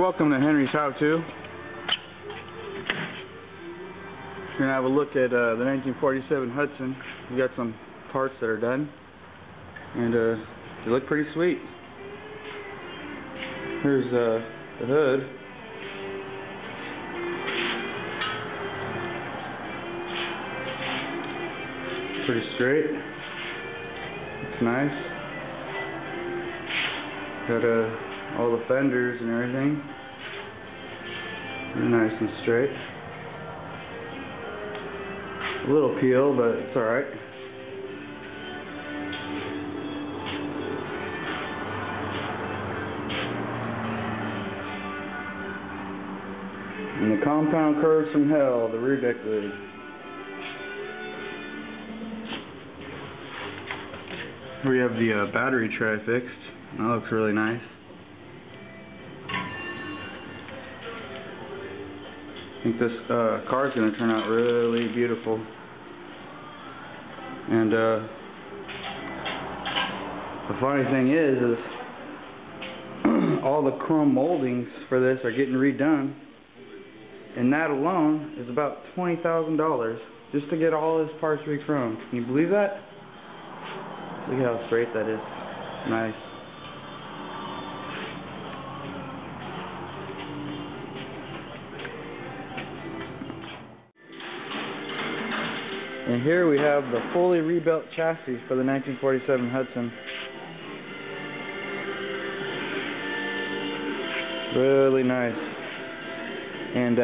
Welcome to Henry's How To. We're going to have a look at the 1947 Hudson. We got some parts that are done, and they look pretty sweet. Here's the hood. Pretty straight. It's nice. Got all the fenders and everything. They're nice and straight. A little peel, but it's alright. And the compound curves from hell, the rear deck lid. Here we have the battery tray fixed. That looks really nice. I think this car is going to turn out really beautiful. And the funny thing is all the chrome moldings for this are getting redone, and that alone is about $20,000 just to get all his parts re-chromed. Can you believe that? Look at how straight that is. Nice. And here we have the fully rebuilt chassis for the 1947 Hudson. Really nice. And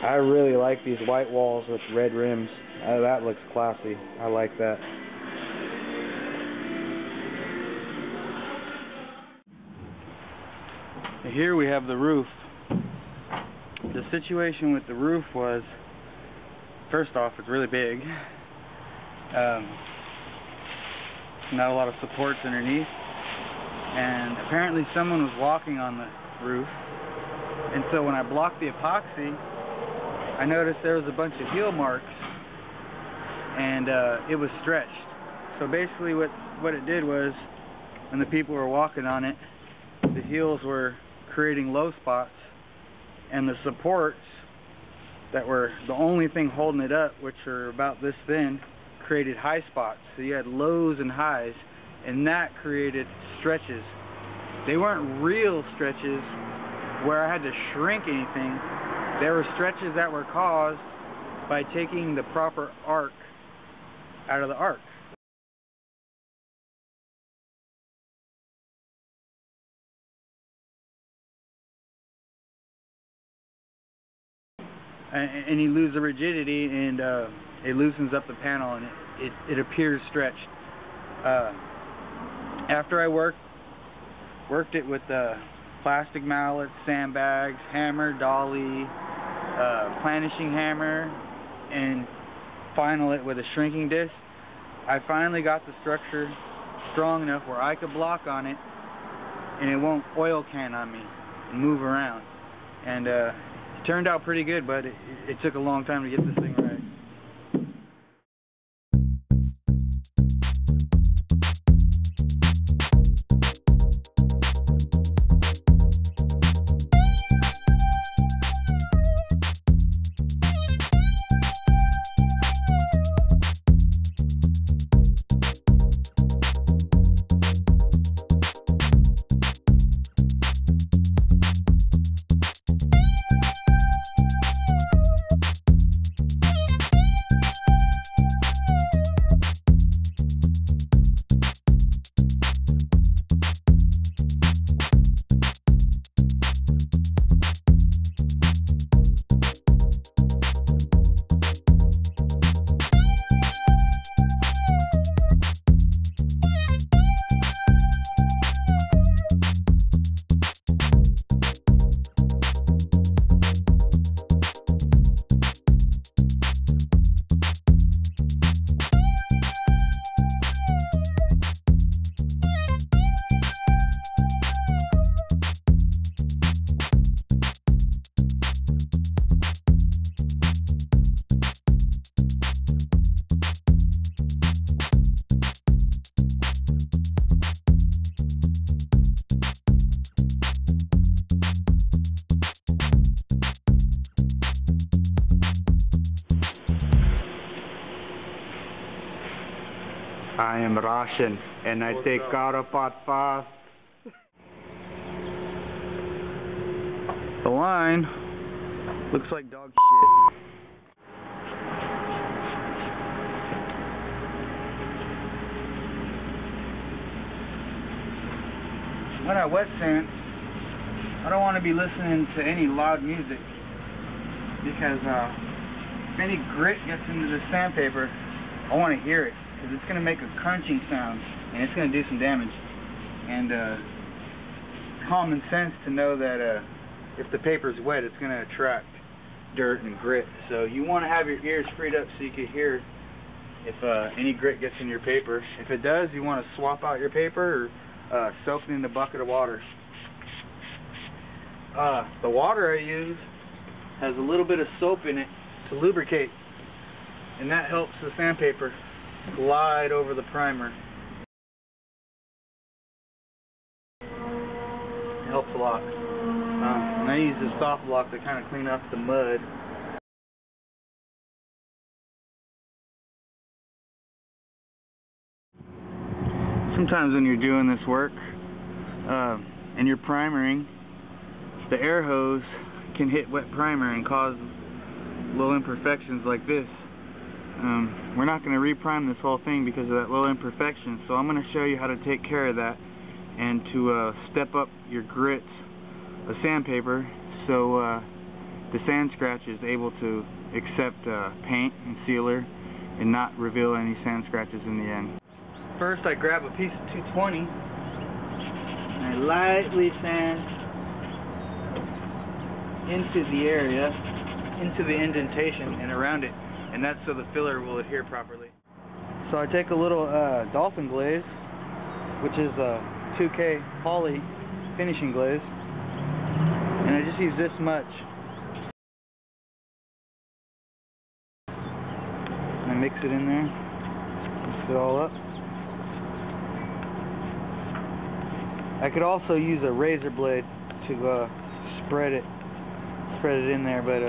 I really like these white walls with red rims. That looks classy. I like that. And here we have the roof. The situation with the roof was, first off, it's really big. Not a lot of supports underneath, and apparently someone was walking on the roof, and so when I blocked the epoxy, I noticed there was a bunch of heel marks, and it was stretched. So basically what it did was, when the people were walking on it, the heels were creating low spots, and the supports that were the only thing holding it up, which are about this thin, created high spots. So you had lows and highs, and that created stretches. They weren't real stretches where I had to shrink anything. They were stretches that were caused by taking the proper arc out of the arc. And you lose the rigidity, and it loosens up the panel, and it appears stretched. After I worked it with plastic mallets, sandbags, hammer, dolly, planishing hammer, and final it with a shrinking disc, I finally got the structure strong enough where I could block on it and it won't oil can on me and move around. And it turned out pretty good, but it took a long time to get this thing right. I am Russian and I take out pot fast. The line looks like dog shit. When I wet sand, I don't want to be listening to any loud music because if any grit gets into the sandpaper, I want to hear it because it's going to make a crunching sound and it's going to do some damage. And common sense to know that if the paper's wet, it's going to attract dirt and grit. So you want to have your ears freed up so you can hear if any grit gets in your paper. If it does, you want to swap out your paper or soak it in a bucket of water. The water I use has a little bit of soap in it to lubricate, and that helps the sandpaper glide over the primer. It helps a lot. And I use the soft block to kind of clean up the mud. Sometimes when you're doing this work and you're primering, the air hose can hit wet primer and cause little imperfections like this. We're not going to reprime this whole thing because of that little imperfection, so I'm going to show you how to take care of that and to step up your grit of sandpaper so the sand scratch is able to accept paint and sealer and not reveal any sand scratches in the end. First I grab a piece of 220 and I lightly sand into the area, into the indentation and around it, and that's so the filler will adhere properly. So I take a little dolphin glaze, which is a 2K poly finishing glaze, and I just use this much. And I mix it in there, mix it all up. I could also use a razor blade to spread it in there, but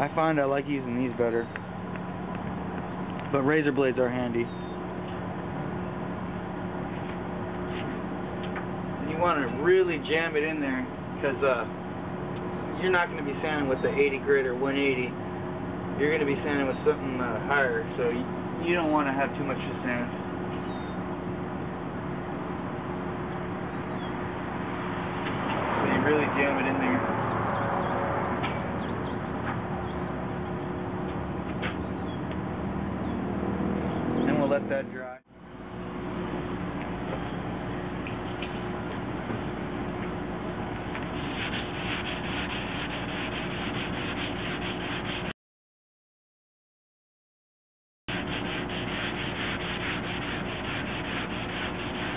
I find I like using these better. But razor blades are handy. And you want to really jam it in there because you're not going to be sanding with the 80 grit or 180. You're going to be sanding with something higher, so you don't want to have too much to sand. So you really jam it in there. Let that dry.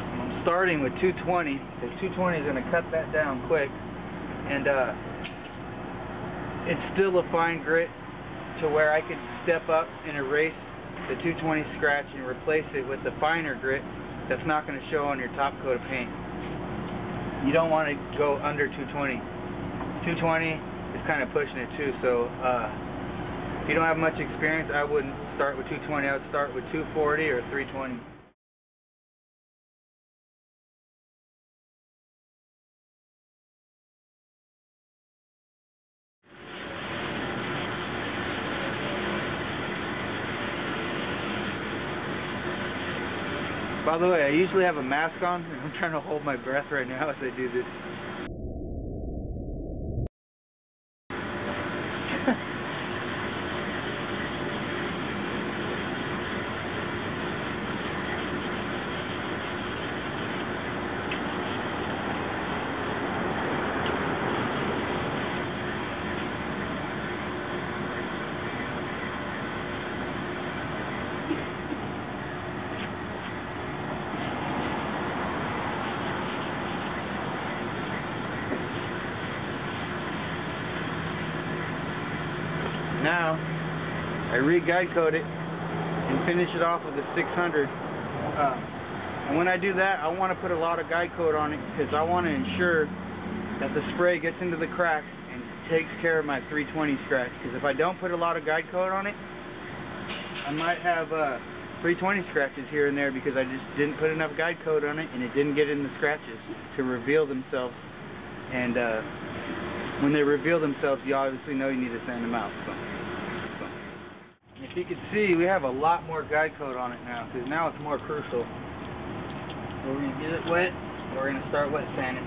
I'm starting with 220 because 220 is going to cut that down quick, and it's still a fine grit to where I could step up and erase the 220 scratch and replace it with the finer grit that's not going to show on your top coat of paint. You don't want to go under 220. 220 is kind of pushing it too, so if you don't have much experience, I wouldn't start with 220. I would start with 240 or 320. By the way, I usually have a mask on, and I'm trying to hold my breath right now as I do this. Now, I re-guide coat it and finish it off with a 600. And when I do that, I want to put a lot of guide coat on it because I want to ensure that the spray gets into the crack and takes care of my 320 scratch. Because if I don't put a lot of guide coat on it, I might have 320 scratches here and there because I just didn't put enough guide coat on it and it didn't get in the scratches to reveal themselves. And when they reveal themselves, you obviously know you need to sand them out. So. If you can see, we have a lot more guide coat on it now because now it's more crucial. We're going to get it wet and we're going to start wet sanding.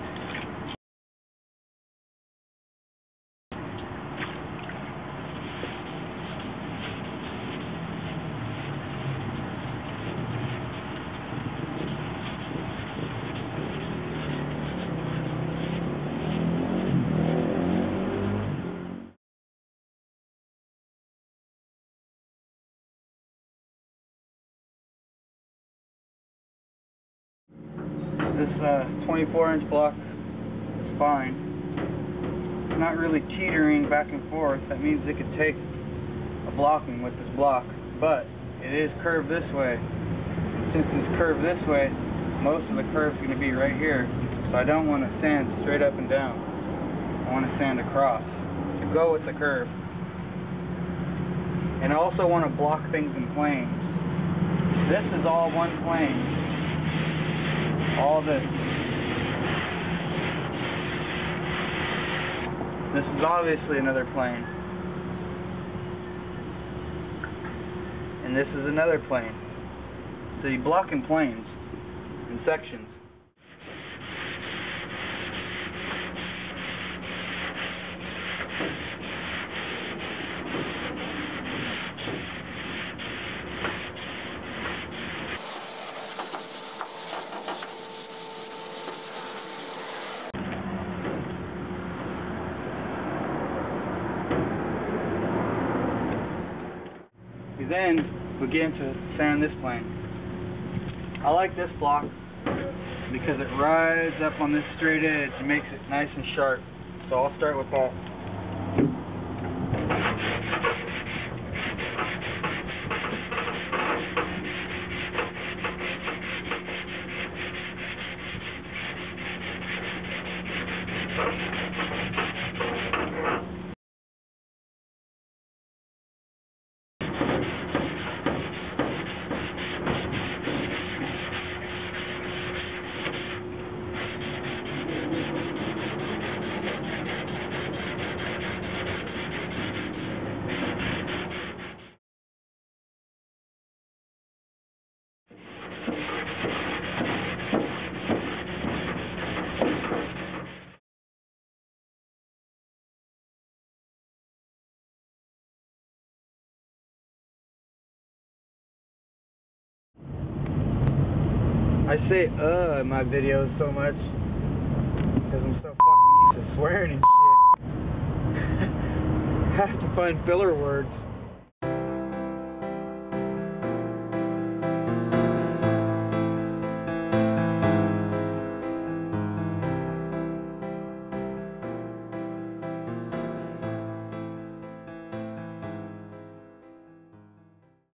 This 24-inch block is fine. It's not really teetering back and forth. That means it could take a blocking with this block, but it is curved this way. Since it's curved this way, most of the curve is going to be right here. So I don't want to sand straight up and down. I want to sand across to go with the curve. And I also want to block things in planes. This is all one plane. All this. This is obviously another plane. And this is another plane. So you block in planes, in sections. Then we get into sand this plane. I like this block because it rides up on this straight edge and makes it nice and sharp. So I'll start with that. I say in my videos so much because I'm so fucking used to swearing and shit. I have to find filler words.